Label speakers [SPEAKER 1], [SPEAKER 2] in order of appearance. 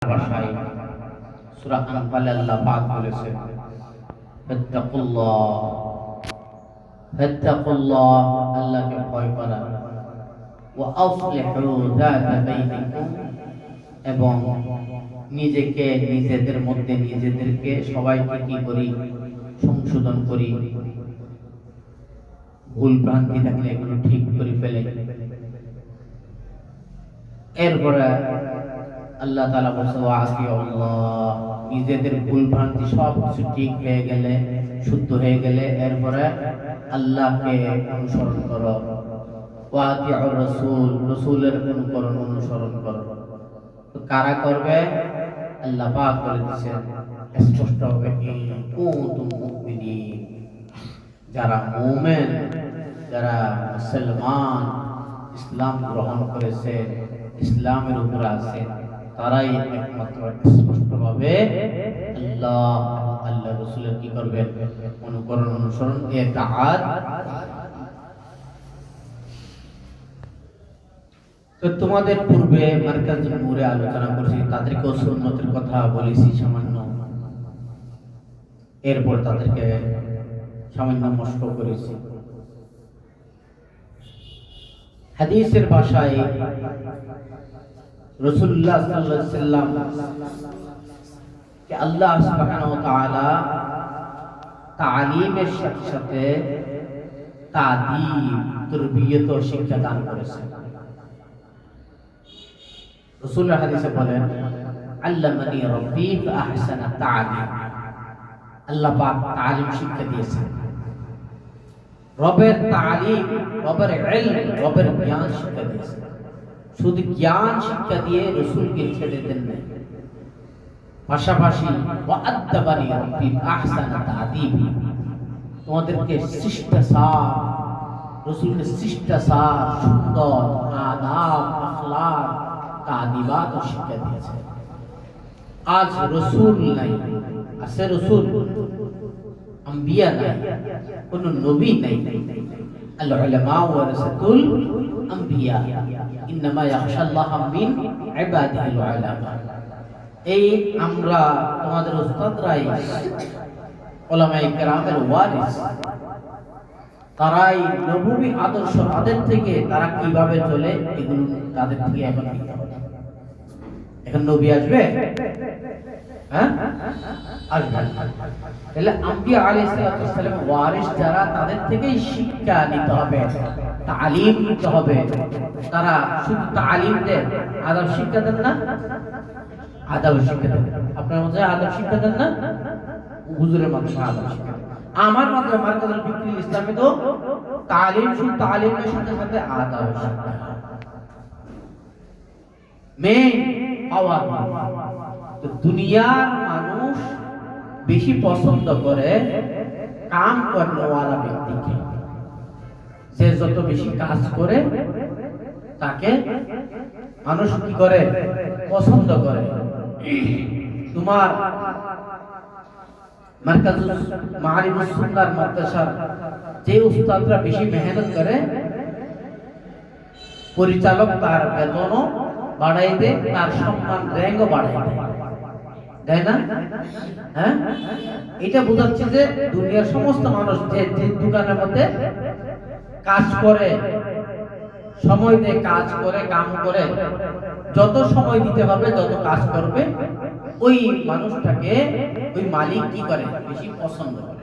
[SPEAKER 1] ভাষায় সূরা আনফালে আল্লাহ পাক বলেছেন ফাত্তাকুল্লাহ আল্লাহকে ভয় করা ওয়া আসলিহু যাতা বাইনিকুম এবং নিজেকে নিজেদের মধ্যে নিজেদেরকে সবাইকে কি করি সংশোধন করি, ভুল ভ্রান্তি থাকলে এগুলো ঠিক করে ফেলে। এরপরে আল্লাহ তাআলা বলেছেন ওয়া আতিউল্লাহ, নিজেদের ভুল ভ্রান্তি সব কিছু ঠিক হয়ে গেলে, শুদ্ধ হয়ে গেলে এরপরে আল্লাহকে অনুসরণ করো। ওয়া আতিউর রাসূল, রাসূলের অনুসরণ করো। তো কারা করবে? আল্লাহ পাক বলে দিয়েছেন স্পষ্টভাবে, কুনতুম মুমিনিন, যারা মুমিন, যারা মুসলমান, ইসলাম গ্রহণ করেছে, ইসলামের উপর আছে, তারাই একমাত্র স্পষ্টভাবে আল্লাহ এবং আল্লাহ রাসূলের কি করবেন? অনুসরণ ইতাআত। তো তোমাদের পূর্বে মার্কাজুল নূরে আলোচনা করেছি, তাদেরকে সুন্নতের কথা বলেছি সামান্য, এরপর তাদেরকে সামান্য মশক করেছি। হাদিসের ভাষায় রাসূলুল্লাহ সাল্লাল্লাহু আলাইহি ওয়াসাল্লাম কে আল্লাহ সুবহানাহু ওয়া তাআলা তালিমের সাথে সাথে তাদীব, তরবিয়ত ও শিক্ষা দান করেছেন। রাসূলুল্লাহ হাদিসে বলেন আল্লামানি রাব্বি ফাআহসানা তা'লিম, আল্লাহ পাক তালিম শিক্ষা দিয়েছেন। রবের তালিম, রবের ইলম, রবের জ্ঞান শিক্ষা দিয়েছেন। শুধু জ্ঞান শিক্ষা দিয়ে রাসূলকে ছেড়ে দেন না, পাশাপাশি ওয়া'আদ্দাবানি রাব্বি আহসানা তা'দীবি, তোমাদেরকে শিষ্টাচার, রাসূলকে শিষ্টাচার, সুন্দর আদাব, আখলাক, তা'দীবাত শিক্ষা দিয়েছেন। আজ রাসূল নাই, আছে রাসূল, আম্বিয়া নাই, কোন নবী নাই। আল উলামা ওয়ারাসাতুল আম্বিয়া, ইন্নামা ইয়াখশাল্লাহ মিন ইবাদিহিল উলামা। এই আমরা তোমাদের উস্তাদরাই উলামায়ে কেরামের ওয়ারিস, তারাই নববী আদর্শ, তাদের থেকে তারা কিভাবে চলে এগুলো তাদের থেকে এখন নিতে হবে। এখন নবী আসবে, হ্যাঁ আসবে, তাহলে আম্বিয়া আলাইহিস সালাম ওয়ারিস যারা, তাদের থেকেই শিক্ষা নিতে হবে, তালিম নিতে হবে। তারা শুধু তালিম দেন, আদব শিক্ষা দেন না, আদব শিক্ষা দেন। আপনার মধ্যে আদব শিক্ষা দেন না, হুজুরের মাধ্যমে আদব শিক্ষা দেন। আমার মাধ্যমে মার্কাজুল ফিকহুল ইসলামে তো তালিম, শুধু তালিমের সাথে সাথে আদব শিক্ষা মেন পাওয়ার। তো দুনিয়ার মানুষ বেশি পছন্দ করে কাম করানোওয়ালা ব্যক্তিকে। যে যত বেশি কাজ করে তাকে মানুষ কি করে? পছন্দ করে। তোমার মার্কাজুল মাআরিফুস সুন্নাহর মাদ্রাসার যে উস্তাদরা বেশি মেহনত করে, পরিচালক তার বেতনও বাড়াই দেয়, তার সম্মান র্যাঙ্কও বাড়াই দেয় না? হ্যাঁ, এটা বোঝাচ্ছে যে দুনিয়ার সমস্ত মানুষ যে দোকানের মধ্যে কাজ করে, সময় দিয়ে কাজ করে, কাম করে, যত সময় দিতে হবে, যত কাজ করবে, ওই মানুষটাকে ওই মালিক কি করে? বেশি পছন্দ করে।